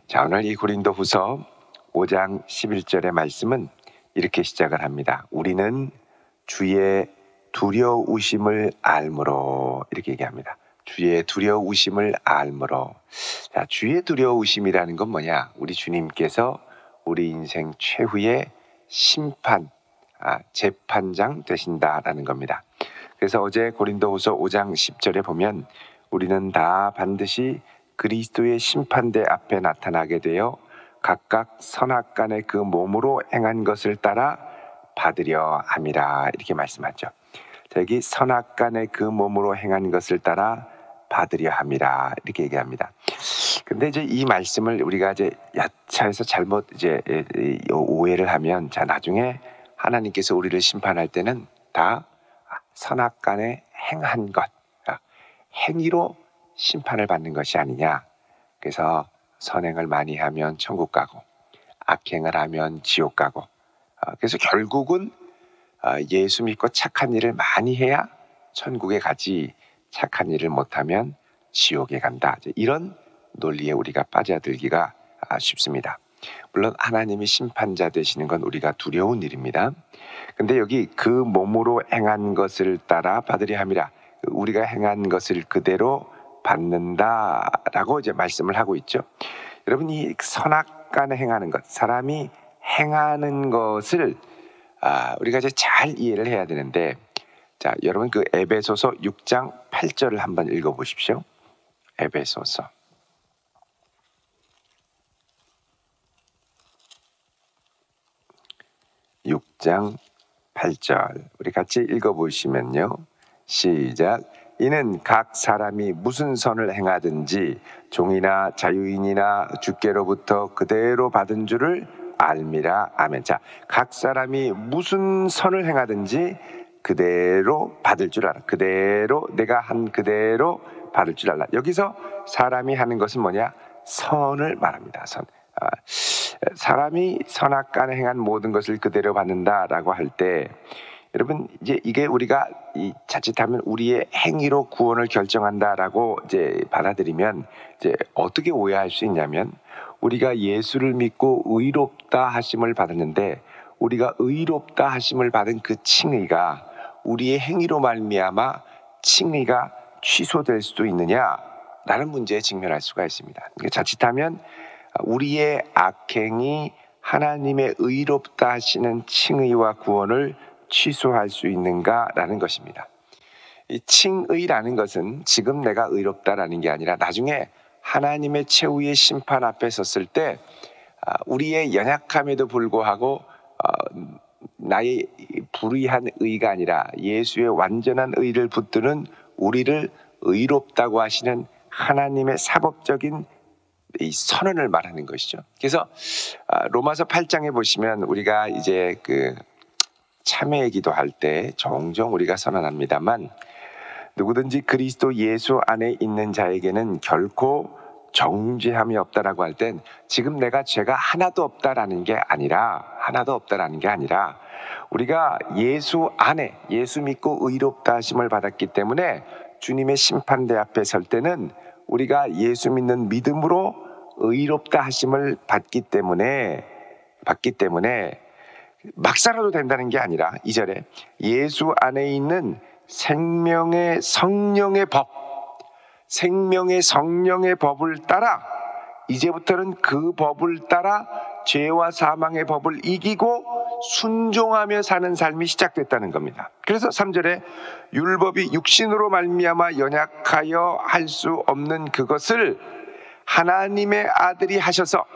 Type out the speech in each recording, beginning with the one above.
자, 오늘 이 고린도후서 5장 11절의 말씀은 이렇게 시작을 합니다. 우리는 주의 두려우심을 알므로, 이렇게 얘기합니다. 주의 두려우심을 알므로. 자, 주의 두려우심이라는 건 뭐냐? 우리 주님께서 우리 인생 최후의 심판, 재판장 되신다라는 겁니다. 그래서 어제 고린도후서 5장 10절에 보면 우리는 다 반드시 그리스도의 심판대 앞에 나타나게 되어 각각 선악간의 그 몸으로 행한 것을 따라 받으려 함이라, 이렇게 말씀하죠. 자, 여기 선악간의 그 몸으로 행한 것을 따라 받으려 함이라, 이렇게 얘기합니다. 근데 이제 이 말씀을 우리가 이제 야차해서 잘못 이제 오해를 하면, 자, 나중에 하나님께서 우리를 심판할 때는 다 선악간에 행한 것, 행위로 심판을 받는 것이 아니냐. 그래서 선행을 많이 하면 천국 가고 악행을 하면 지옥 가고, 그래서 결국은 예수 믿고 착한 일을 많이 해야 천국에 가지, 착한 일을 못하면 지옥에 간다. 이런 논리에 우리가 빠져들기가 쉽습니다. 물론 하나님이 심판자 되시는 건 우리가 두려운 일입니다. 근데 여기 그 몸으로 행한 것을 따라 받으려 함이라, 우리가 행한 것을 그대로 받는다라고 이제 말씀을 하고 있죠. 여러분, 이 선악간에 행하는 것, 사람이 행하는 것을 우리가 이제 잘 이해를 해야 되는데, 자, 여러분 그 에베소서 6장 8절을 한번 읽어보십시오. 에베소서 6장 8절 우리 같이 읽어보시면요. 시작. 이는 각 사람이 무슨 선을 행하든지 종이나 자유인이나 주께로부터 그대로 받은 줄을 알미라. 아멘. 자, 각 사람이 무슨 선을 행하든지 그대로 받을 줄 알아. 그대로, 내가 한 그대로 받을 줄 알라. 여기서 사람이 하는 것은 뭐냐? 선을 말합니다. 선. 사람이 선악간에 행한 모든 것을 그대로 받는다라고 할 때, 여러분, 이제 이게 우리가 자칫하면 우리의 행위로 구원을 결정한다라고 이제 받아들이면, 이제 어떻게 오해할 수 있냐면, 우리가 예수를 믿고 의롭다 하심을 받았는데, 우리가 의롭다 하심을 받은 그 칭의가 우리의 행위로 말미암아 칭의가 취소될 수도 있느냐라는 문제에 직면할 수가 있습니다. 자칫하면 우리의 악행이 하나님의 의롭다 하시는 칭의와 구원을 취소할 수 있는가라는 것입니다. 이 칭의라는 것은 지금 내가 의롭다라는 게 아니라 나중에 하나님의 최후의 심판 앞에 섰을 때 우리의 연약함에도 불구하고 나의 불의한 의가 아니라 예수의 완전한 의를 붙드는 우리를 의롭다고 하시는 하나님의 사법적인 이 선언을 말하는 것이죠. 그래서 로마서 8장에 보시면 우리가 이제 그 참회의 기도할 때 종종 우리가 선언합니다만, 누구든지 그리스도 예수 안에 있는 자에게는 결코 정죄함이 없다라고 할 땐 지금 내가 죄가 하나도 없다라는 게 아니라 우리가 예수 안에, 예수 믿고 의롭다 하심을 받았기 때문에 주님의 심판대 앞에 설 때는 우리가 예수 믿는 믿음으로 의롭다 하심을 받기 때문에 막 살아도 된다는 게 아니라, 2절에 예수 안에 있는 생명의 성령의 법, 생명의 성령의 법을 따라 이제부터는 그 법을 따라 죄와 사망의 법을 이기고 순종하며 사는 삶이 시작됐다는 겁니다. 그래서 3절에 율법이 육신으로 말미암아 연약하여 할 수 없는 그것을 하나님의 아들이 하셔서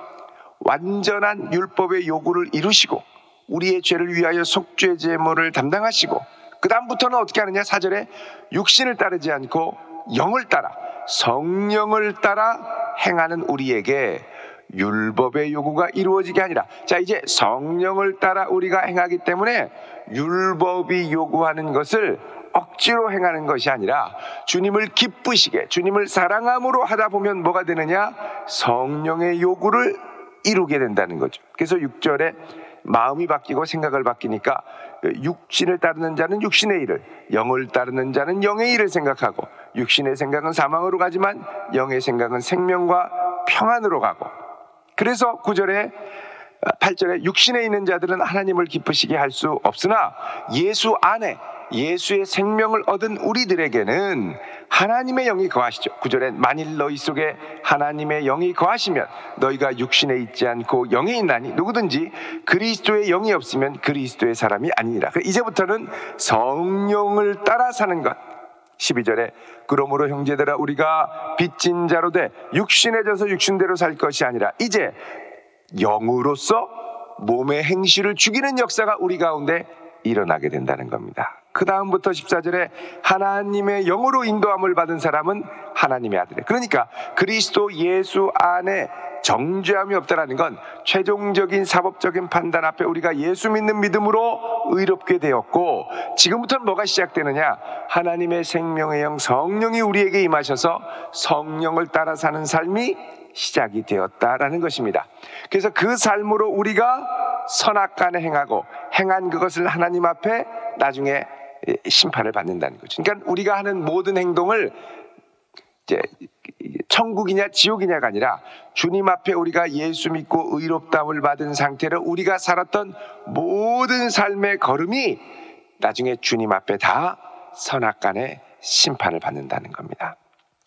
완전한 율법의 요구를 이루시고 우리의 죄를 위하여 속죄 제물을 담당하시고, 그 다음부터는 어떻게 하느냐? 4절에 육신을 따르지 않고 영을 따라, 성령을 따라 행하는 우리에게 율법의 요구가 이루어지게 아니라, 자, 이제 성령을 따라 우리가 행하기 때문에 율법이 요구하는 것을 억지로 행하는 것이 아니라 주님을 기쁘시게, 주님을 사랑함으로 하다 보면 뭐가 되느냐? 성령의 요구를 이루게 된다는 거죠. 그래서 6절에 마음이 바뀌고 생각을 바뀌니까 육신을 따르는 자는 육신의 일을, 영을 따르는 자는 영의 일을 생각하고, 육신의 생각은 사망으로 가지만 영의 생각은 생명과 평안으로 가고, 그래서 9절에 8절에 육신에 있는 자들은 하나님을 기쁘시게 할 수 없으나 예수 안에 예수의 생명을 얻은 우리들에게는 하나님의 영이 거하시죠. 9절에 만일 너희 속에 하나님의 영이 거하시면 너희가 육신에 있지 않고 영에 있나니 누구든지 그리스도의 영이 없으면 그리스도의 사람이 아니니라. 이제부터는 성령을 따라 사는 것. 12절에 그러므로 형제들아 우리가 빚진 자로 돼 육신에 져서 육신대로 살 것이 아니라 이제 영으로서 몸의 행실을 죽이는 역사가 우리 가운데 일어나게 된다는 겁니다. 그 다음부터 14절에 하나님의 영으로 인도함을 받은 사람은 하나님의 아들이에요. 그러니까 그리스도 예수 안에 정죄함이 없다라는 건 최종적인 사법적인 판단 앞에 우리가 예수 믿는 믿음으로 의롭게 되었고, 지금부터는 뭐가 시작되느냐? 하나님의 생명의 영 성령이 우리에게 임하셔서 성령을 따라 사는 삶이 시작이 되었다라는 것입니다. 그래서 그 삶으로 우리가 선악간에 행하고 행한 그것을 하나님 앞에 나중에 심판을 받는다는 거죠. 그러니까 우리가 하는 모든 행동을 이제 천국이냐 지옥이냐가 아니라 주님 앞에 우리가 예수 믿고 의롭다함을 받은 상태로 우리가 살았던 모든 삶의 걸음이 나중에 주님 앞에 다 선악간에 심판을 받는다는 겁니다.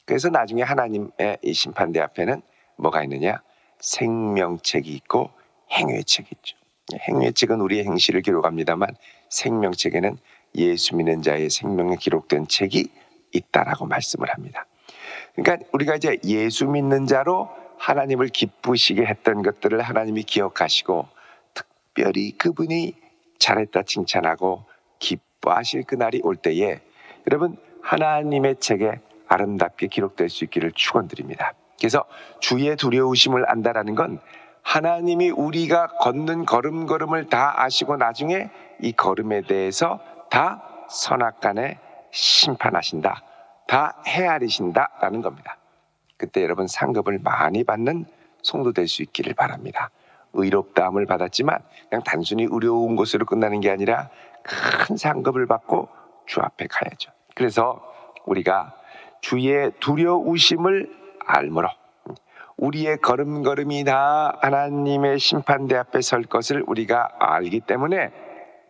그래서 나중에 하나님의 이 심판대 앞에는 뭐가 있느냐? 생명책이 있고 행위책이 있죠. 행위책은 우리의 행실을 기록합니다만 생명책에는 예수 믿는 자의 생명이 기록된 책이 있다라고 말씀을 합니다. 그러니까 우리가 이제 예수 믿는 자로 하나님을 기쁘시게 했던 것들을 하나님이 기억하시고 특별히 그분이 잘했다 칭찬하고 기뻐하실 그날이 올 때에 여러분 하나님의 책에 아름답게 기록될 수 있기를 축원드립니다. 그래서 주의 두려우심을 안다라는 건 하나님이 우리가 걷는 걸음걸음을 다 아시고 나중에 이 걸음에 대해서 다 선악간에 심판하신다, 다 헤아리신다라는 겁니다. 그때 여러분 상급을 많이 받는 성도 될 수 있기를 바랍니다. 의롭다함을 받았지만 그냥 단순히 의로운 것으로 끝나는 게 아니라 큰 상급을 받고 주 앞에 가야죠. 그래서 우리가 주의 두려우심을 알므로 우리의 걸음걸음이 다 하나님의 심판대 앞에 설 것을 우리가 알기 때문에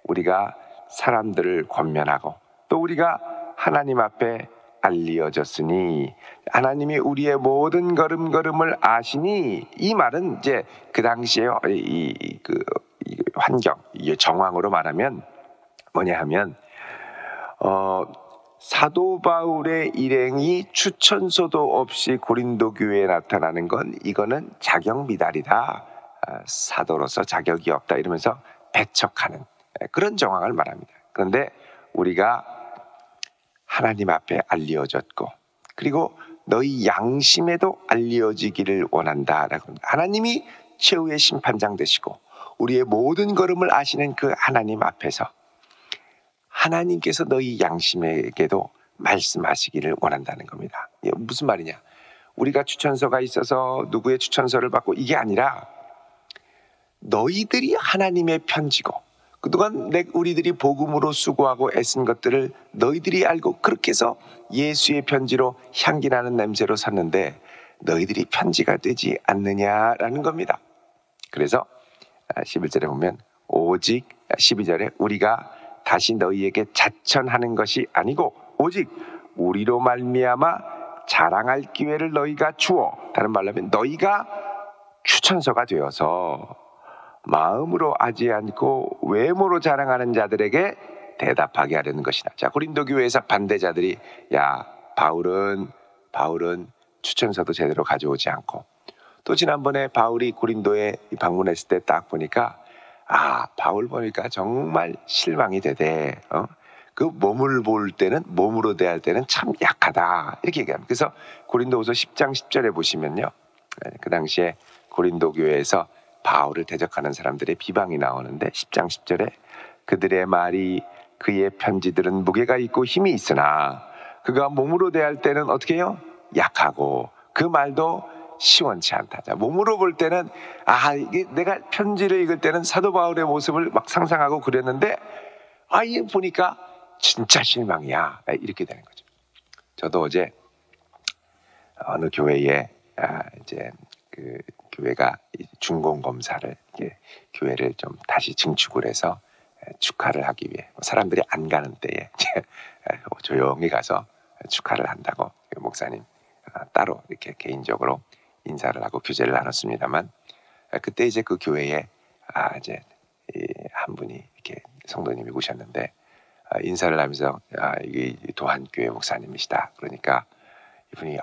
우리가 사람들을 권면하고 또 우리가 하나님 앞에 알려졌으니 하나님이 우리의 모든 걸음걸음을 아시니, 이 말은 이제 그 당시에 이 환경, 이 정황으로 말하면 뭐냐 하면 사도 바울의 일행이 추천서도 없이 고린도 교회에 나타나는 건 이거는 자격 미달이다, 사도로서 자격이 없다 이러면서 배척하는 그런 정황을 말합니다. 그런데 우리가 하나님 앞에 알려졌고 그리고 너희 양심에도 알려지기를 원한다라고 합니다. 하나님이 최후의 심판장 되시고 우리의 모든 걸음을 아시는 그 하나님 앞에서 하나님께서 너희 양심에게도 말씀하시기를 원한다는 겁니다. 무슨 말이냐? 우리가 추천서가 있어서 누구의 추천서를 받고 이게 아니라 너희들이 하나님의 편지고 그동안 우리들이 복음으로 수고하고 애쓴 것들을 너희들이 알고 그렇게 해서 예수의 편지로 향기나는 냄새로 샀는데 너희들이 편지가 되지 않느냐라는 겁니다. 그래서 11절에 보면 오직 12절에 우리가 다시 너희에게 자천하는 것이 아니고 오직 우리로 말미암아 자랑할 기회를 너희가 주어, 다른 말로 하면 너희가 추천서가 되어서 마음으로 하지 않고 외모로 자랑하는 자들에게 대답하게 하려는 것이다. 자, 고린도 교회에서 반대자들이 야 바울은 추천서도 제대로 가져오지 않고, 또 지난번에 바울이 고린도에 방문했을 때 딱 보니까 바울 보니까 정말 실망이 되대. 그 몸을 볼 때는, 몸으로 대할 때는 참 약하다 이렇게 얘기합니다. 그래서 고린도후서 10장 10절에 보시면요, 그 당시에 고린도 교회에서 바울을 대적하는 사람들의 비방이 나오는데 10장 10절에 그들의 말이 그의 편지들은 무게가 있고 힘이 있으나 그가 몸으로 대할 때는 어떻게 해요? 약하고 그 말도 시원치 않다. 자, 몸으로 볼 때는 이게 내가 편지를 읽을 때는 사도 바울의 모습을 막 상상하고 그랬는데 이게 보니까 진짜 실망이야. 이렇게 되는 거죠. 저도 어제 어느 교회에 이제 그 교회가 준공 검사를 교회를 좀 다시 증축을 해서 축하를 하기 위해 사람들이 안 가는 때에 조용히 가서 축하를 한다고 목사님 따로 이렇게 개인적으로 인사를 하고 교제를 나눴습니다만, 그때 이제 그 교회에 이제 한 분이 이렇게 성도님이 오셨는데 인사를 하면서 이게 도한교회 목사님이시다. 그러니까 이분이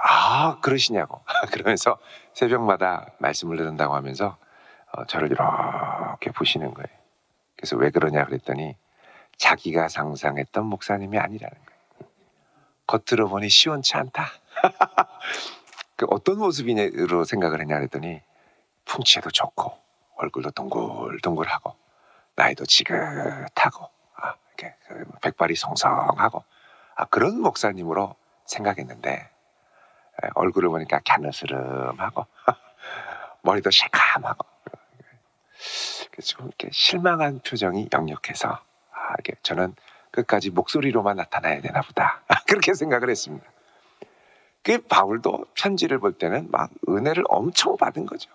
그러시냐고 그러면서 새벽마다 말씀을 들은다고 하면서 저를 이렇게 보시는 거예요. 그래서 왜 그러냐 그랬더니 자기가 상상했던 목사님이 아니라는 거예요. 겉으로 보니 시원치 않다. 그 어떤 모습이냐로 생각을 했냐 그랬더니 풍채도 좋고 얼굴도 동글동글하고 나이도 지긋하고 이렇게 백발이 성성하고 그런 목사님으로 생각했는데 얼굴을 보니까 갸느스름하고 머리도 새카맣고 좀 이렇게 실망한 표정이 역력해서 이게 저는 끝까지 목소리로만 나타나야 되나 보다 그렇게 생각을 했습니다. 그 바울도 편지를 볼 때는 막 은혜를 엄청 받은 거죠.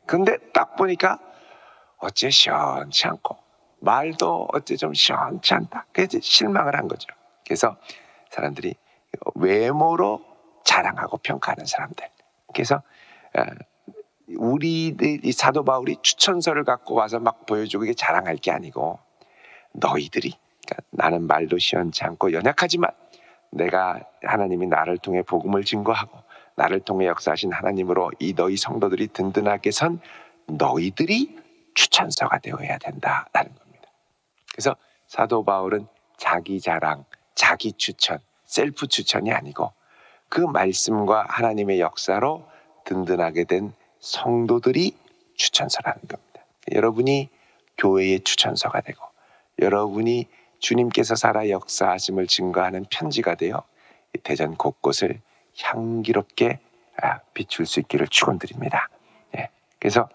근데 딱 보니까 어째 시원치 않고 말도 어째 좀 시원치 않다. 그래서 실망을 한 거죠. 그래서 사람들이 외모로 자랑하고 평가하는 사람들. 그래서 이 사도 바울이 추천서를 갖고 와서 막 보여주고 이게 자랑할 게 아니고 너희들이 그러니까 나는 말도 시원치 않고 연약하지만 내가 하나님이 나를 통해 복음을 증거하고 나를 통해 역사하신 하나님으로 이 너희 성도들이 든든하게 선 너희들이 추천서가 되어야 된다라는 겁니다. 그래서 사도 바울은 자기 자랑, 자기 추천, 셀프 추천이 아니고 그 말씀과 하나님의 역사로 든든하게 된 성도들이 추천서라는 겁니다. 여러분이 교회의 추천서가 되고 여러분이 주님께서 살아 역사하심을 증거하는 편지가 되어 대전 곳곳을 향기롭게 비출 수 있기를 축원드립니다. 그래서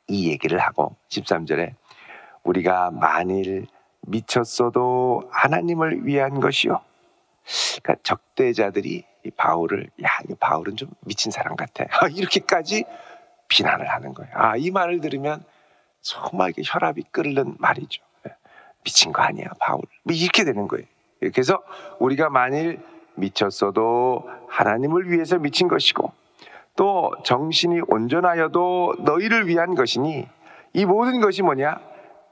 이 얘기를 하고 13절에 우리가 만일 미쳤어도 하나님을 위한 것이요. 그러니까 적대자들이 이 바울을 이 바울은 좀 미친 사람 같아. 이렇게까지 비난을 하는 거예요. 이 말을 들으면 정말 이게 혈압이 끓는 말이죠. 미친 거 아니야, 바울. 이렇게 되는 거예요. 그래서 우리가 만일 미쳤어도 하나님을 위해서 미친 것이고 또 정신이 온전하여도 너희를 위한 것이니 이 모든 것이 뭐냐?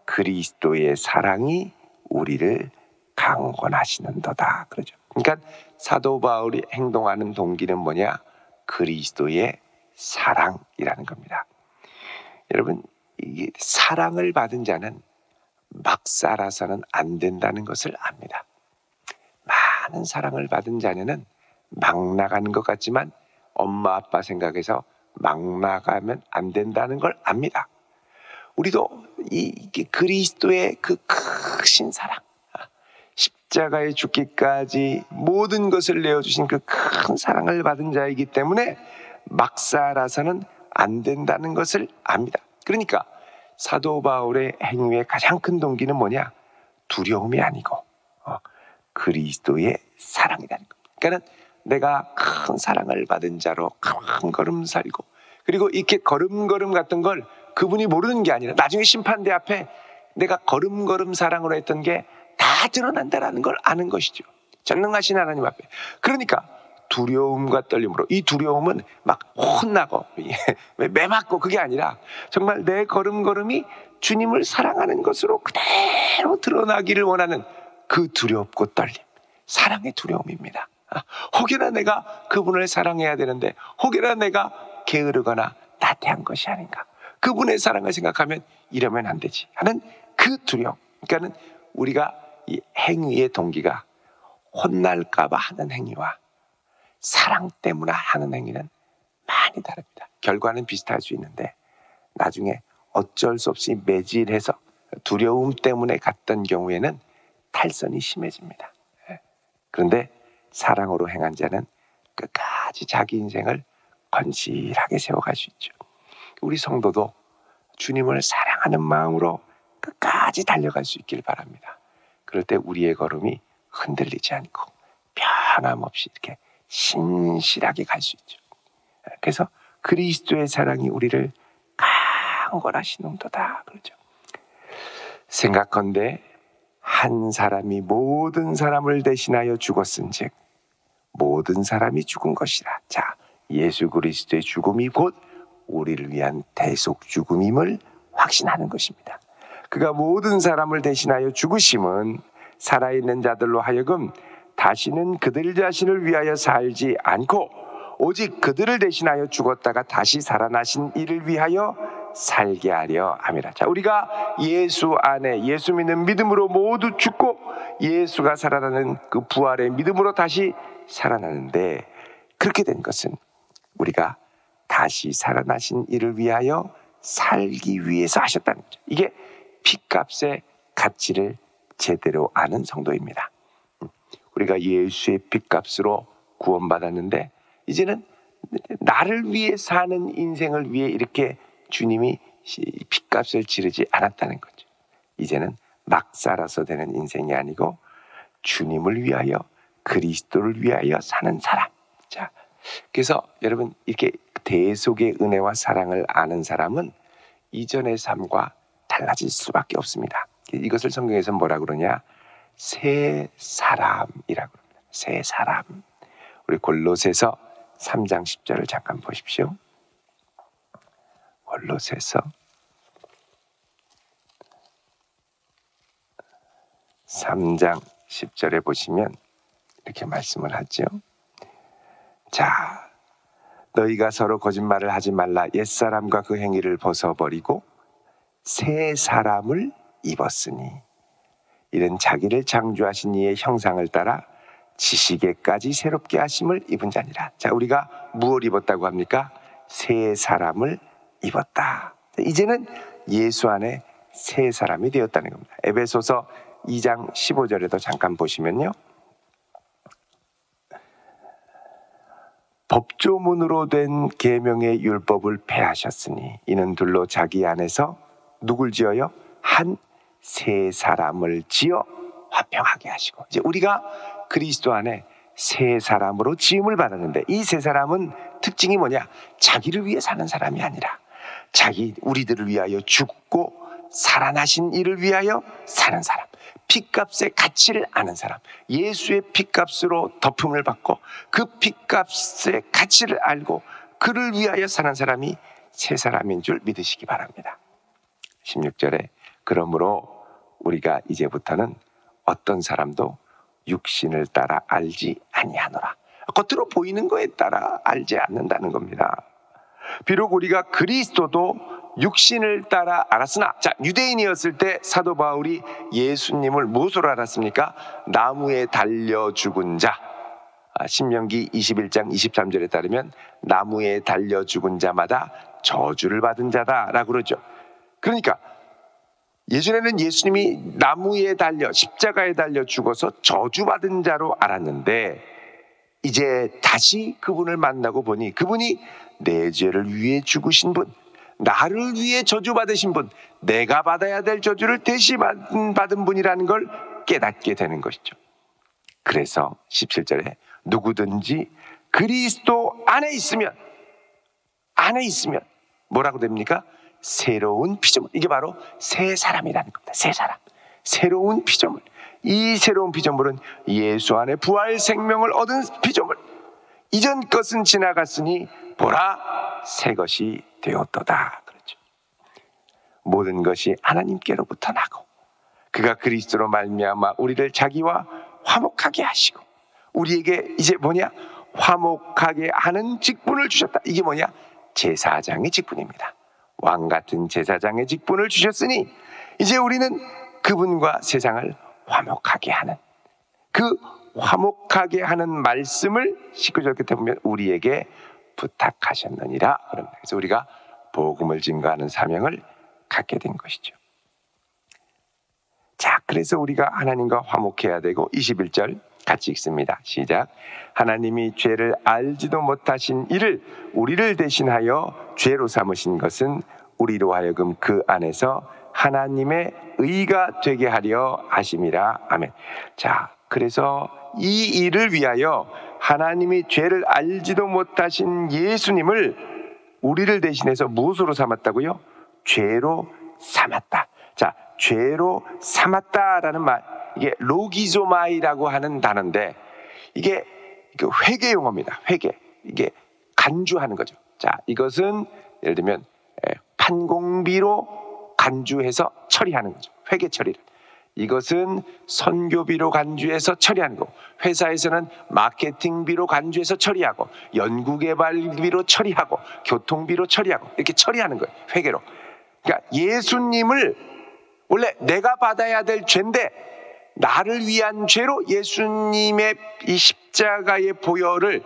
그리스도의 사랑이 우리를 강권하시는도다. 그러죠. 그러니까 사도 바울이 행동하는 동기는 뭐냐? 그리스도의 사랑이라는 겁니다. 여러분, 이 사랑을 받은 자는 막 살아서는 안 된다는 것을 압니다. 많은 사랑을 받은 자녀는 막 나가는 것 같지만 엄마 아빠 생각해서 막 나가면 안 된다는 걸 압니다. 우리도 이게 그리스도의 그 크신 사랑, 십자가에 죽기까지 모든 것을 내어주신 그 큰 사랑을 받은 자이기 때문에 막 살아서는 안 된다는 것을 압니다. 그러니까 사도 바울의 행위의 가장 큰 동기는 뭐냐? 두려움이 아니고 그리스도의 사랑이라는 겁니다. 그러니까 내가 큰 사랑을 받은 자로 큰 걸음 살고 그리고 이렇게 걸음걸음 같은 걸 그분이 모르는 게 아니라 나중에 심판대 앞에 내가 걸음걸음 사랑으로 했던 게 다 드러난다라는 걸 아는 것이죠. 전능하신 하나님 앞에. 그러니까 두려움과 떨림으로 이 두려움은 막 혼나고 매맞고 그게 아니라 정말 내 걸음걸음이 주님을 사랑하는 것으로 그대로 드러나기를 원하는 그 두렵고 떨림, 사랑의 두려움입니다. 혹여나 내가 그분을 사랑해야 되는데 혹여나 내가 게으르거나 나태한 것이 아닌가, 그분의 사랑을 생각하면 이러면 안 되지 하는 그 두려움. 그러니까는 우리가 이 행위의 동기가 혼날까 봐 하는 행위와 사랑 때문에 하는 행위는 많이 다릅니다. 결과는 비슷할 수 있는데 나중에 어쩔 수 없이 매질해서 두려움 때문에 갔던 경우에는 탈선이 심해집니다. 그런데 사랑으로 행한 자는 끝까지 자기 인생을 건실하게 세워갈 수 있죠. 우리 성도도 주님을 사랑하는 마음으로 끝까지 달려갈 수 있길 바랍니다. 그럴 때 우리의 걸음이 흔들리지 않고 변함없이 이렇게 신실하게 갈 수 있죠. 그래서 그리스도의 사랑이 우리를 황홀하시는도다. 그렇죠. 생각건대 한 사람이 모든 사람을 대신하여 죽었은즉 모든 사람이 죽은 것이라. 자, 예수 그리스도의 죽음이 곧 우리를 위한 대속 죽음임을 확신하는 것입니다. 그가 모든 사람을 대신하여 죽으심은 살아있는 자들로 하여금 다시는 그들 자신을 위하여 살지 않고 오직 그들을 대신하여 죽었다가 다시 살아나신 이를 위하여 살게 하려 함이라. 자, 우리가 예수 안에 예수 믿는 믿음으로 모두 죽고 예수가 살아나는 그 부활의 믿음으로 다시 살아나는데, 그렇게 된 것은 우리가 다시 살아나신 이를 위하여 살기 위해서 하셨다는 거죠. 이게 핏값의 가치를 제대로 아는 성도입니다. 우리가 예수의 핏값으로 구원받았는데 이제는 나를 위해 사는 인생을 위해 이렇게 주님이 핏값을 치르지 않았다는 거죠. 이제는 막 살아서 되는 인생이 아니고 주님을 위하여, 그리스도를 위하여 사는 사람. 자, 그래서 여러분, 이렇게 대속의 은혜와 사랑을 아는 사람은 이전의 삶과 달라질 수밖에 없습니다. 이것을 성경에서 뭐라 그러냐? 새 사람이라고 합니다. 새 사람. 우리 골로새서 3장 10절을 잠깐 보십시오. 골로새서 3장 10절에 보시면 이렇게 말씀을 하죠. 자, 너희가 서로 거짓말을 하지 말라. 옛사람과 그 행위를 벗어버리고 새 사람을 입었으니 이는 자기를 창조하신 이의 형상을 따라 지식에까지 새롭게 하심을 입은 자니라. 자, 우리가 무엇을 입었다고 합니까? 새 사람을 입었다. 이제는 예수 안에 새 사람이 되었다는 겁니다. 에베소서 2장 15절에도 잠깐 보시면요, 법조문으로 된 계명의 율법을 폐하셨으니 이는 둘로 자기 안에서 누굴 지어요? 한 새 사람을 지어 화평하게 하시고. 이제 우리가 그리스도 안에 새 사람으로 지음을 받았는데 이 새 사람은 특징이 뭐냐? 자기를 위해 사는 사람이 아니라 우리들을 위하여 죽고 살아나신 이를 위하여 사는 사람, 핏값의 가치를 아는 사람, 예수의 핏값으로 덮음을 받고 그 핏값의 가치를 알고 그를 위하여 사는 사람이 새 사람인 줄 믿으시기 바랍니다. 16절에 그러므로 우리가 이제부터는 어떤 사람도 육신을 따라 알지 아니하노라. 겉으로 보이는 거에 따라 알지 않는다는 겁니다. 비록 우리가 그리스도도 육신을 따라 알았으나, 자, 유대인이었을 때 사도 바울이 예수님을 무엇으로 알았습니까? 나무에 달려 죽은 자. 신명기 21장 23절에 따르면 나무에 달려 죽은 자마다 저주를 받은 자다라고 그러죠. 그러니까 예전에는 예수님이 나무에 달려 십자가에 달려 죽어서 저주받은 자로 알았는데 이제 다시 그분을 만나고 보니 그분이 내 죄를 위해 죽으신 분, 나를 위해 저주받으신 분, 내가 받아야 될 저주를 대신 받은 분이라는 걸 깨닫게 되는 것이죠. 그래서 17절에 누구든지 그리스도 안에 있으면 뭐라고 됩니까? 새로운 피조물. 이게 바로 새 사람이라는 겁니다. 새 사람, 새로운 피조물. 이 새로운 피조물은 예수 안에 부활 생명을 얻은 피조물. 이전 것은 지나갔으니 보라, 새 것이 되었도다. 그렇죠. 모든 것이 하나님께로부터 나고 그가 그리스도로 말미암아 우리를 자기와 화목하게 하시고 우리에게 이제 뭐냐? 화목하게 하는 직분을 주셨다. 이게 뭐냐? 제사장의 직분입니다. 왕 같은 제사장의 직분을 주셨으니 이제 우리는 그분과 세상을 화목하게 하는, 그 화목하게 하는 말씀을 19절 끝에 보면 우리에게 부탁하셨느니라 그럽니다. 그래서 우리가 복음을 증거하는 사명을 갖게 된 것이죠. 자, 그래서 우리가 하나님과 화목해야 되고 21절 같이 읽습니다. 시작. 하나님이 죄를 알지도 못하신 이를 우리를 대신하여 죄로 삼으신 것은 우리로 하여금 그 안에서 하나님의 의가 되게 하려 하심이라. 아멘. 자, 그래서 이 일을 위하여 하나님이 죄를 알지도 못하신 예수님을 우리를 대신해서 무엇으로 삼았다고요? 죄로 삼았다. 자, 죄로 삼았다라는 말, 이게 로기조마이라고 하는 단어인데 이게 회개 용어입니다. 회개. 이게 간주하는 거죠. 자, 이것은 예를 들면 판공비로 간주해서 처리하는 거죠. 회계 처리를. 이것은 선교비로 간주해서 처리하는 거고, 회사에서는 마케팅비로 간주해서 처리하고, 연구개발비로 처리하고, 교통비로 처리하고, 이렇게 처리하는 거예요. 회계로. 그러니까 예수님을 원래 내가 받아야 될 죄인데 나를 위한 죄로 예수님의 이 십자가의 보혈을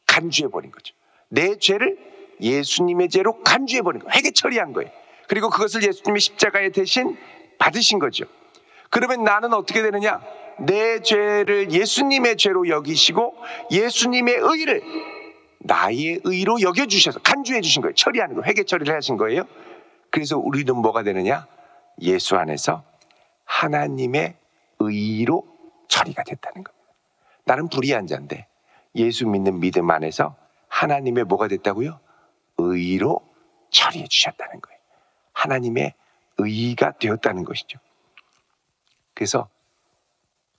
간주해버린 거죠. 내 죄를 예수님의 죄로 간주해버린 거예요. 회계 처리한 거예요. 그리고 그것을 예수님이 십자가에 대신 받으신 거죠. 그러면 나는 어떻게 되느냐? 내 죄를 예수님의 죄로 여기시고 예수님의 의를 나의 의로 여겨주셔서 간주해 주신 거예요. 처리하는 거예요. 회계 처리를 하신 거예요. 그래서 우리는 뭐가 되느냐? 예수 안에서 하나님의 의로 처리가 됐다는 겁니다. 나는 불의한 자인데 예수 믿는 믿음 안에서 하나님의 뭐가 됐다고요? 의로 처리해 주셨다는 거예요. 하나님의 의가 되었다는 것이죠. 그래서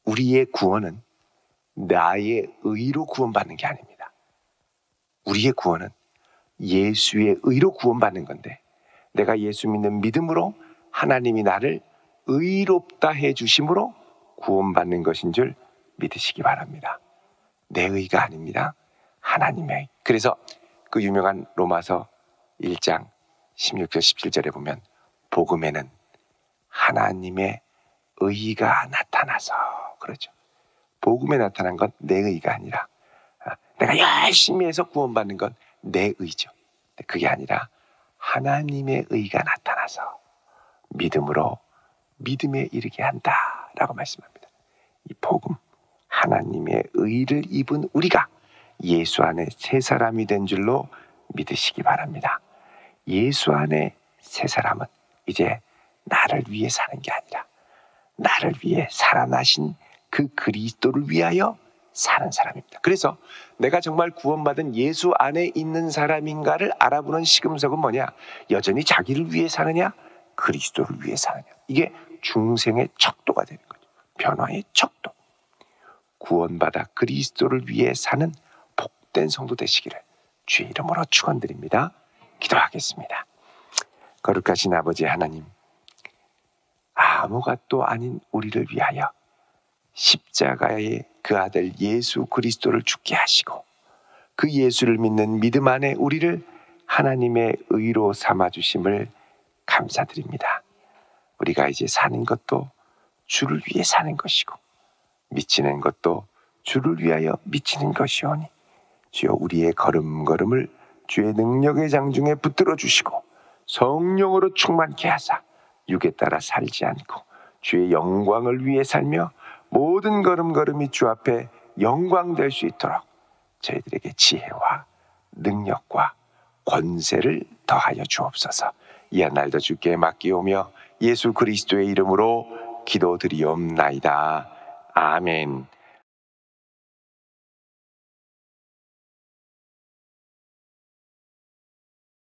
우리의 구원은 나의 의로 구원받는 게 아닙니다. 우리의 구원은 예수의 의로 구원받는 건데, 내가 예수 믿는 믿음으로 하나님이 나를 의롭다 해주심으로 구원받는 것인 줄 믿으시기 바랍니다. 내 의가 아닙니다. 하나님의 의. 그래서 그 유명한 로마서 1장 16절 17절에 보면 복음에는 하나님의 의가 나타나서, 그렇죠. 복음에 나타난 건 내 의가 아니라, 내가 열심히 해서 구원받는 건 내 의죠. 그게 아니라 하나님의 의가 나타나서 믿음으로 믿음에 이르게 한다라고 말씀합니다. 이 복음, 하나님의 의를 입은 우리가 예수 안에 새 사람이 된 줄로 믿으시기 바랍니다. 예수 안에 새 사람은 이제 나를 위해 사는 게 아니라 나를 위해 살아나신 그 그리스도를 위하여 사는 사람입니다. 그래서 내가 정말 구원받은 예수 안에 있는 사람인가를 알아보는 시금석은 뭐냐? 여전히 자기를 위해 사느냐? 그리스도를 위해 사느냐? 이게 중생의 척도가 되는 거죠. 변화의 척도. 구원받아 그리스도를 위해 사는 복된 성도 되시기를 주의 이름으로 축원드립니다. 기도하겠습니다. 거룩하신 아버지 하나님, 아무것도 아닌 우리를 위하여 십자가의 그 아들 예수 그리스도를 죽게 하시고 그 예수를 믿는 믿음 안에 우리를 하나님의 의로 삼아주심을 감사드립니다. 우리가 이제 사는 것도 주를 위해 사는 것이고 미치는 것도 주를 위하여 미치는 것이오니 주여 우리의 걸음걸음을 주의 능력의 장중에 붙들어 주시고 성령으로 충만케 하사 육에 따라 살지 않고 주의 영광을 위해 살며 모든 걸음걸음이 주 앞에 영광될 수 있도록 저희들에게 지혜와 능력과 권세를 더하여 주옵소서. 이 한 날도 주께 맡기오며 예수 그리스도의 이름으로 기도드리옵나이다. 아멘.